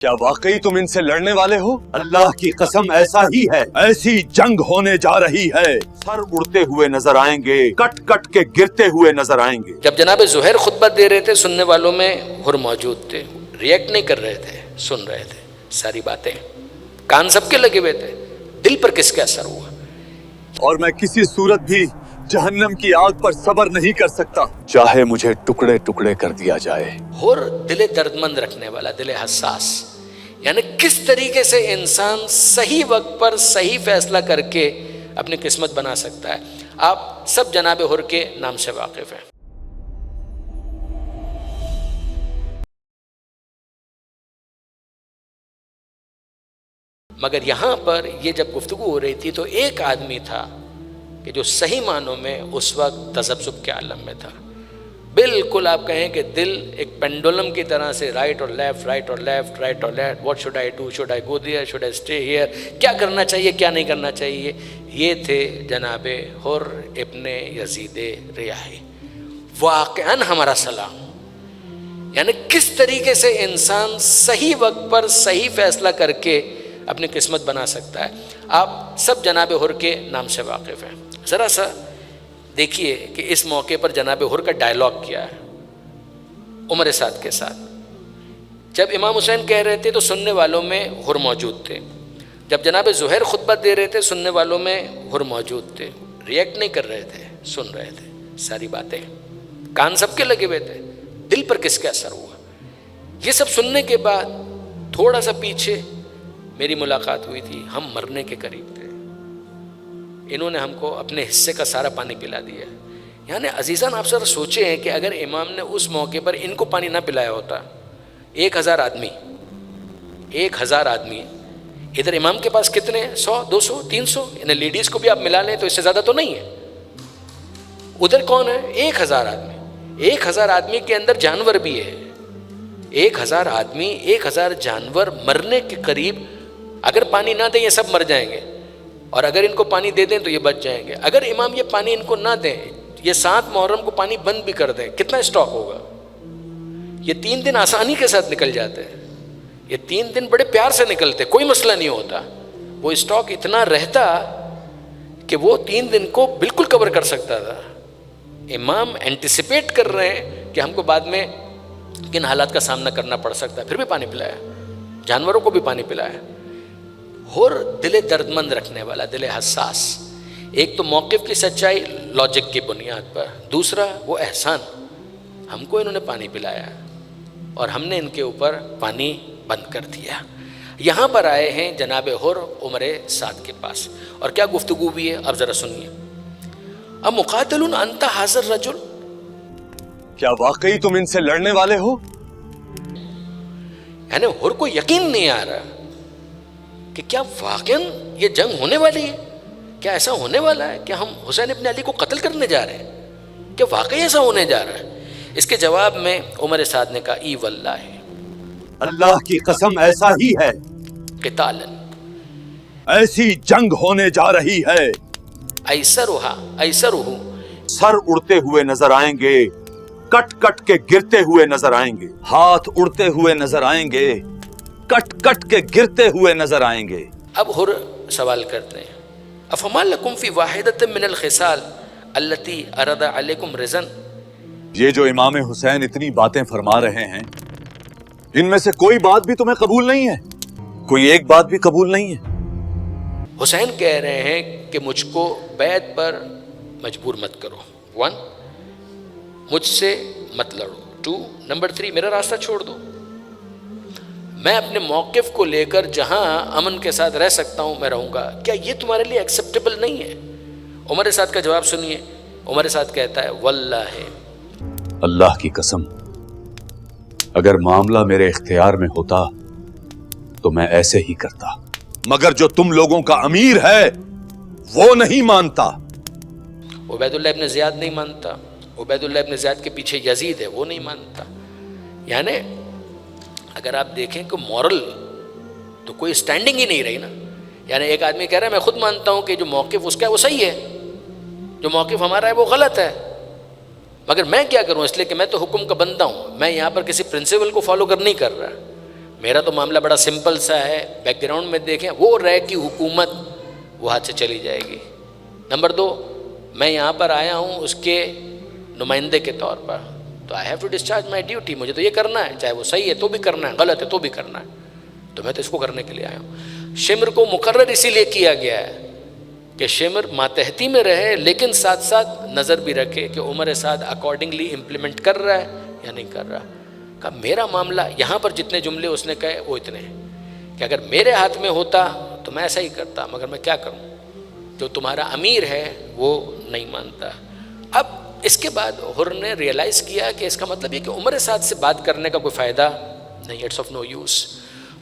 کیا واقعی تم ان سے لڑنے والے ہو؟ اللہ کی قسم ایسا ہی ہے، ایسی جنگ ہونے جا رہی ہے، سر اڑتے ہوئے نظر آئیں گے، کٹ کٹ کے گرتے ہوئے نظر آئیں گے۔ جب جناب زہیر خطبہ دے رہے تھے، سننے والوں میں حر موجود تھے، ریئیکٹ نہیں کر رہے تھے، سن رہے تھے ساری باتیں، کان سب کے لگے ہوئے تھے، دل پر کس کا اثر ہوا؟ اور میں کسی صورت بھی جہنم کی آگ پر صبر نہیں کر سکتا، چاہے مجھے ٹکڑے ٹکڑے کر دیا جائے۔ اور دل درد مند رکھنے والا، دل حساس، یعنی کس طریقے سے انسان صحیح وقت پر صحیح فیصلہ کر کے اپنی قسمت بنا سکتا ہے۔ آپ سب جناب حر کے نام سے واقف ہیں۔ مگر یہاں پر یہ جب گفتگو ہو رہی تھی تو ایک آدمی تھا کہ جو صحیح معنوں میں اس وقت تذبذب کے عالم میں تھا، بالکل آپ کہیں کہ دل ایک پینڈولم کی طرح سے رائٹ اور لیفٹ، رائٹ اور لیفٹ، رائٹ اور left, what should I do, should I go there, should I stay here, کیا کرنا چاہیے کیا نہیں کرنا چاہیے۔ یہ تھے جناب حر ابن یزید ریاحی۔ واقعاً ہمارا سلام، یعنی کس طریقے سے انسان صحیح وقت پر صحیح فیصلہ کر کے اپنی قسمت بنا سکتا ہے۔ آپ سب جناب حر کے نام سے واقف ہیں۔ ذرا سا دیکھیے کہ اس موقع پر جناب حر کا ڈائلاگ کیا ہے عمر سعد کے ساتھ۔ جب امام حسین کہہ رہے تھے تو سننے والوں میں حر موجود تھے، جب جناب زہیر خطبہ دے رہے تھے سننے والوں میں حر موجود تھے، ریئیکٹ نہیں کر رہے تھے، سن رہے تھے ساری باتیں، کان سب کے لگے ہوئے تھے، دل پر کس کا اثر ہوا۔ یہ سب سننے کے بعد تھوڑا سا پیچھے میری ملاقات ہوئی تھی، ہم مرنے کے قریب تھے، انہوں نے ہم کو اپنے حصے کا سارا پانی پلا دیا۔ یعنی عزیزان آپ سر سوچیں کہ اگر امام نے اس موقع پر ان کو پانی نہ پلایا ہوتا، 1000 آدمی، 1000 آدمی، ادھر امام کے پاس کتنے، 100 200 300، انہیں لیڈیز کو بھی آپ ملا لیں تو اس سے زیادہ تو نہیں ہے، ادھر کون ہے، 1000 آدمی، 1000 آدمی کے اندر جانور بھی ہے، 1000 آدمی، 1000 جانور مرنے کے قریب، اگر پانی نہ دیں یہ سب مر جائیں گے، اور اگر ان کو پانی دے دیں تو یہ بچ جائیں گے۔ اگر امام یہ پانی ان کو نہ دیں، یہ 7 محرم کو پانی بند بھی کر دیں، کتنا اسٹاک ہوگا؟ یہ 3 دن آسانی کے ساتھ نکل جاتے ہیں، یہ 3 دن بڑے پیار سے نکلتے، کوئی مسئلہ نہیں ہوتا، وہ اسٹاک اتنا رہتا کہ وہ 3 دن کو بالکل کور کر سکتا تھا۔ امام اینٹیسپیٹ کر رہے ہیں کہ ہم کو بعد میں کن حالات کا سامنا کرنا پڑ سکتا ہے، پھر بھی پانی پلایا، جانوروں کو بھی پانی پلایا۔ اور دل درد مند رکھنے والا، دل حساس، ایک تو موقف کی سچائی لاجک کی بنیاد پر، دوسرا وہ احسان، ہم کو انہوں نے پانی پلایا اور ہم نے ان کے اوپر پانی بند کر دیا۔ یہاں پر آئے ہیں جناب حر عمر سعد کے پاس، اور کیا گفتگو ہوئی ہے اب ذرا سنیے۔ اب مقاتل انت حاضر رجل، کیا واقعی تم ان سے لڑنے والے ہو؟ یعنی حر کو یقین نہیں آ رہا کہ کیا واقعاً یہ جنگ ہونے والی ہے، کیا ایسا ہونے والا ہے کہ ہم حسین ابن علی کو قتل کرنے جا رہے ہیں، کیا واقعی ایسا ہونے جا رہا ہے؟ اس کے جواب میں عمر سعد نے کہا ای واللہ، اللہ کی قسم ایسا ہی ہے، قتالا، ایسی جنگ ہونے جا رہی ہے، ایسرہ، سر اڑتے ہوئے نظر آئیں گے، کٹ کٹ کے گرتے ہوئے نظر آئیں گے، ہاتھ اڑتے ہوئے نظر آئیں گے، کٹ کٹ کے گرتے ہوئے نظر آئیں گے۔ اب حر سوال کرتے ہیں افما لکم فی واحدۃ من الخصال التی ارد علیکم رزن، یہ جو امام حسین اتنی باتیں فرما رہے ہیں، ان میں سے کوئی بات بھی تمہیں قبول نہیں ہے؟ کوئی ایک بات بھی قبول نہیں ہے؟ حسین کہہ رہے ہیں کہ مجھ کو بیعت پر مجبور مت کرو، 1، مجھ سے مت لڑو، 2، نمبر 3، میرا راستہ چھوڑ دو، میں اپنے موقف کو لے کر جہاں امن کے ساتھ رہ سکتا ہوں میں رہوں گا۔ کیا یہ تمہارے لیے ایکسیپٹیبل نہیں ہے؟ عمر سعد کا جواب سنیے۔ عمر سعد کہتا ہے واللہ، اللہ کی قسم اگر معاملہ میرے اختیار میں ہوتا تو میں ایسے ہی کرتا، مگر جو تم لوگوں کا امیر ہے وہ نہیں مانتا۔ عبید اللہ ابن زیاد نہیں مانتا، عبید اللہ ابن زیاد کے پیچھے یزید ہے وہ نہیں مانتا۔ یعنی اگر آپ دیکھیں کہ مورل تو کوئی سٹینڈنگ ہی نہیں رہی نا۔ یعنی ایک آدمی کہہ رہا ہے میں خود مانتا ہوں کہ جو موقف اس کا ہے وہ صحیح ہے، جو موقف ہمارا ہے وہ غلط ہے، مگر میں کیا کروں، اس لیے کہ میں تو حکم کا بندہ ہوں، میں یہاں پر کسی پرنسپل کو فالو نہیں کر رہا، میرا تو معاملہ بڑا سمپل سا ہے، بیک گراؤنڈ میں دیکھیں وہ رہ کی حکومت وہ ہاتھ سے چلی جائے گی۔ نمبر 2، میں یہاں پر آیا ہوں اس کے نمائندے کے طور پر، تو I have to discharge my duty, مجھے تو یہ کرنا ہے، چاہے وہ صحیح ہے تو بھی کرنا ہے، غلط ہے تو بھی کرنا ہے، تو میں تو اس کو کرنے کے لیے آیا ہوں۔ شمر کو مقرر اسی لیے کیا گیا ہے کہ شمر ماتحتی میں رہے، لیکن ساتھ ساتھ نظر بھی رکھے کہ عمر سعد اکارڈنگلی امپلیمنٹ کر رہا ہے یا نہیں کر رہا۔ کہ میرا معاملہ یہاں پر جتنے جملے اس نے کہے وہ اتنے ہیں کہ اگر میرے ہاتھ میں ہوتا تو میں ایسا ہی کرتا، مگر میں کیا کروں، جو تمہارا امیر ہے وہ نہیں مانتا۔ اب اس کے بعد حر نے ریئلائز کیا کہ اس کا مطلب یہ کہ عمر سعد سے بات کرنے کا کوئی فائدہ نہیں، اٹس آف نو یوز۔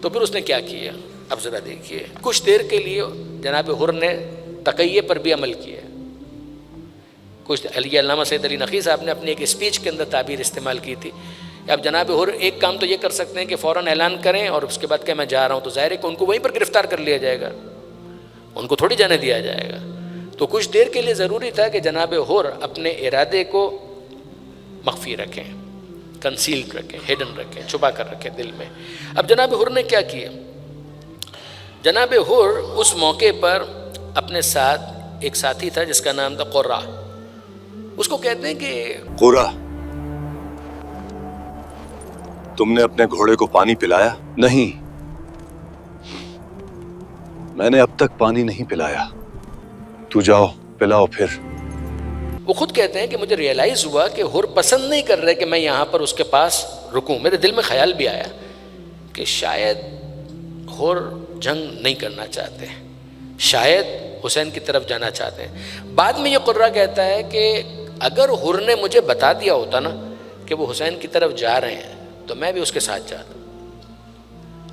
تو پھر اس نے کیا کیا، اب ذرا دیکھیے، کچھ دیر کے لیے جناب حر نے تقیے پر بھی عمل کیا۔ کچھ علامہ سید علی نقی صاحب نے اپنی ایک اسپیچ کے اندر تعبیر استعمال کی تھی کہ اب جناب حر ایک کام تو یہ کر سکتے ہیں کہ فوراً اعلان کریں اور اس کے بعد کہ میں جا رہا ہوں، تو ظاہر ہے کہ ان کو وہیں پر گرفتار کر لیا جائے گا، ان کو تھوڑی جانے دیا جائے گا۔ تو کچھ دیر کے لیے ضروری تھا کہ جناب حر اپنے ارادے کو مخفی رکھیں، کنسیل رکھیں، ہڈن رکھیں، چھپا کر رکھیں دل میں۔ اب جناب حر نے کیا کیا، جناب حر اس موقع پر اپنے ساتھ ایک ساتھی تھا جس کا نام تھا قرہ، اس کو کہتے ہیں کہ قرہ، تم نے اپنے گھوڑے کو پانی پلایا؟ نہیں، میں نے اب تک پانی نہیں پلایا، تو جاؤ پلاؤ پھر۔ وہ خود کہتے ہیں کہ مجھے ریئلائز ہوا کہ حر پسند نہیں کر رہے کہ میں یہاں پر اس کے پاس رکوں۔ میرے دل میں خیال بھی آیا کہ شاید حر جنگ نہیں کرنا چاہتے، شاید حسین کی طرف جانا چاہتے ہیں۔ بعد میں یہ قرہ کہتا ہے کہ اگر حر نے مجھے بتا دیا ہوتا نا کہ وہ حسین کی طرف جا رہے ہیں تو میں بھی اس کے ساتھ جاتا۔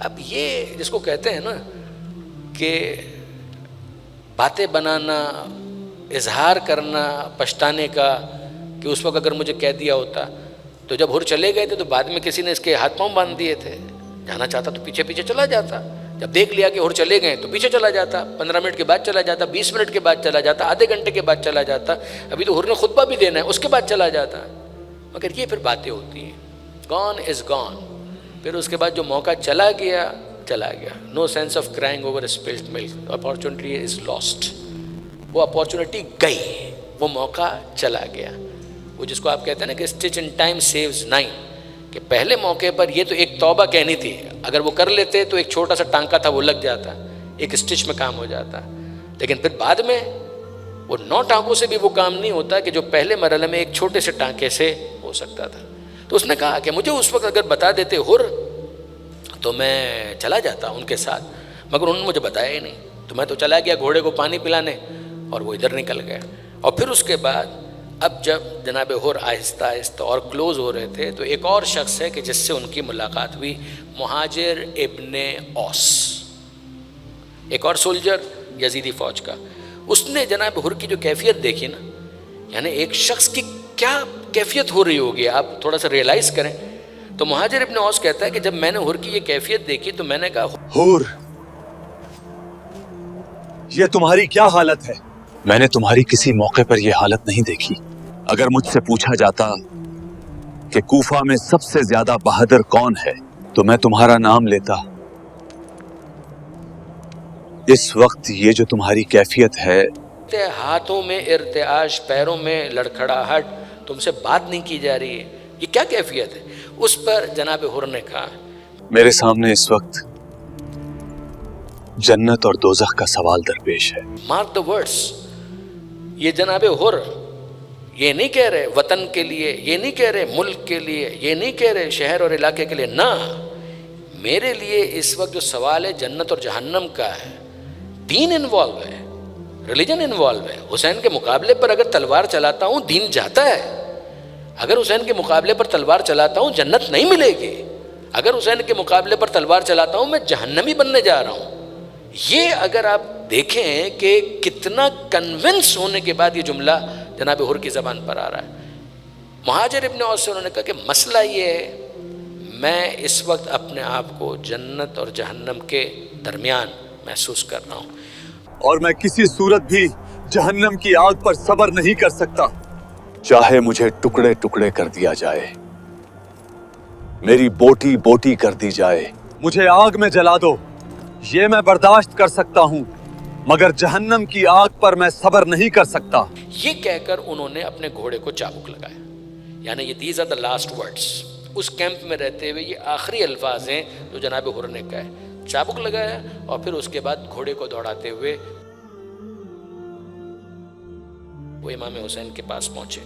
اب یہ جس کو کہتے ہیں نا کہ باتیں بنانا، اظہار کرنا پچھتانے کا، کہ اس وقت اگر مجھے کہہ دیا ہوتا، تو جب حر چلے گئے تھے تو بعد میں کسی نے اس کے ہاتھ پاؤں باندھ دیے تھے، جانا چاہتا تو پیچھے پیچھے چلا جاتا، جب دیکھ لیا کہ حر چلے گئے تو پیچھے چلا جاتا، 15 منٹ کے بعد چلا جاتا، 20 منٹ کے بعد چلا جاتا، آدھے گھنٹے کے بعد چلا جاتا، ابھی تو حر نے خطبہ بھی دینا ہے اس کے بعد چلا جاتا۔ مگر یہ پھر باتیں ہوتی ہیں، گون از گون، پھر اس کے بعد جو موقع چلا گیا چلا گیا۔ No sense of crying over spilled milk, opportunity is lost, وہ اپارچونیٹی گئی، وہ موقع چلا گیا۔ وہ جس کو آپ کہتے ہیں نا کہ اسٹچ ان ٹائم سیوز 9، کہ پہلے موقع پر یہ تو ایک توبہ کہنی تھی، اگر وہ کر لیتے تو ایک چھوٹا سا ٹانکا تھا وہ لگ جاتا، ایک اسٹچ میں کام ہو جاتا، لیکن پھر بعد میں وہ 9 ٹانکوں سے بھی وہ کام نہیں ہوتا کہ جو پہلے مرحلے میں ایک چھوٹے سے ٹانکے سے ہو سکتا تھا۔ تو اس نے کہا کہ مجھے اس وقت اگر بتا دیتے حر تو میں چلا جاتا ان کے ساتھ، مگر انہوں نے مجھے بتایا ہی نہیں، تو میں تو چلا گیا گھوڑے کو پانی پلانے اور وہ ادھر نکل گیا۔ اور پھر اس کے بعد اب جب جناب حر آہستہ آہستہ اور کلوز ہو رہے تھے تو ایک اور شخص ہے کہ جس سے ان کی ملاقات ہوئی، مہاجر ابن اوس، ایک اور سولجر یزیدی فوج کا۔ اس نے جناب حر کی جو کیفیت دیکھی نا، یعنی ایک شخص کی کیا کیفیت ہو رہی ہوگی، آپ تھوڑا سا ریئلائز کریں۔ تو مہاجر ابن اوس کہتا ہے کہ جب میں نے حر کی یہ کیفیت دیکھی تو میں نے کہا، حر، یہ تمہاری کیا حالت ہے؟ میں نے تمہاری کسی موقع پر یہ حالت نہیں دیکھی۔ اگر مجھ سے پوچھا جاتا کہ کوفہ میں سب سے زیادہ بہادر کون ہے تو میں تمہارا نام لیتا۔ اس وقت یہ جو تمہاری کیفیت ہے، ہاتھوں میں ارتعاش، پیروں میں لڑکھڑاہٹ، تم سے بات نہیں کی جا رہی ہے، یہ کیا کیفیت ہے؟ اس پر جناب حر نے کہا، میرے سامنے اس وقت جنت اور دوزخ کا سوال درپیش ہے۔ مارک دا ورڈز، یہ جناب حر یہ نہیں کہہ رہے وطن کے لیے، یہ نہیں کہہ رہے ملک کے لیے، یہ نہیں کہہ رہے شہر اور علاقے کے لیے، نہ، میرے لیے اس وقت جو سوال ہے جنت اور جہنم کا ہے، دین انوالو ہے، ریلیجن انوالو ہے۔ حسین کے مقابلے پر اگر تلوار چلاتا ہوں دین جاتا ہے، اگر حسین کے مقابلے پر تلوار چلاتا ہوں جنت نہیں ملے گی، اگر حسین کے مقابلے پر تلوار چلاتا ہوں میں جہنمی بننے جا رہا ہوں۔ یہ اگر آپ دیکھیں کہ کتنا کنونس ہونے کے بعد یہ جملہ جناب حر کی زبان پر آ رہا ہے۔ مہاجر ابن اوس سے انہوں نے کہا کہ مسئلہ یہ ہے، میں اس وقت اپنے آپ کو جنت اور جہنم کے درمیان محسوس کر رہا ہوں، اور میں کسی صورت بھی جہنم کی آگ پر صبر نہیں کر سکتا، چاہے مجھے ٹکڑے ٹکڑے کر دیا جائے، میری بوٹی بوٹی کر دی جائے، مجھے آگ میں جلا دو، یہ میں برداشت کر سکتا ہوں، مگر جہنم کی آگ پر میں صبر نہیں کر سکتا۔ یہ کہہ کر انہوں نے اپنے گھوڑے کو چابک لگایا، یعنی یہ these are the last words, اس کیمپ میں رہتے ہوئے یہ آخری الفاظ ہیں جو جناب حر نے کہے۔ چابک لگایا اور پھر اس کے بعد گھوڑے کو دوڑاتے ہوئے وہ امام حسین کے پاس پہنچے۔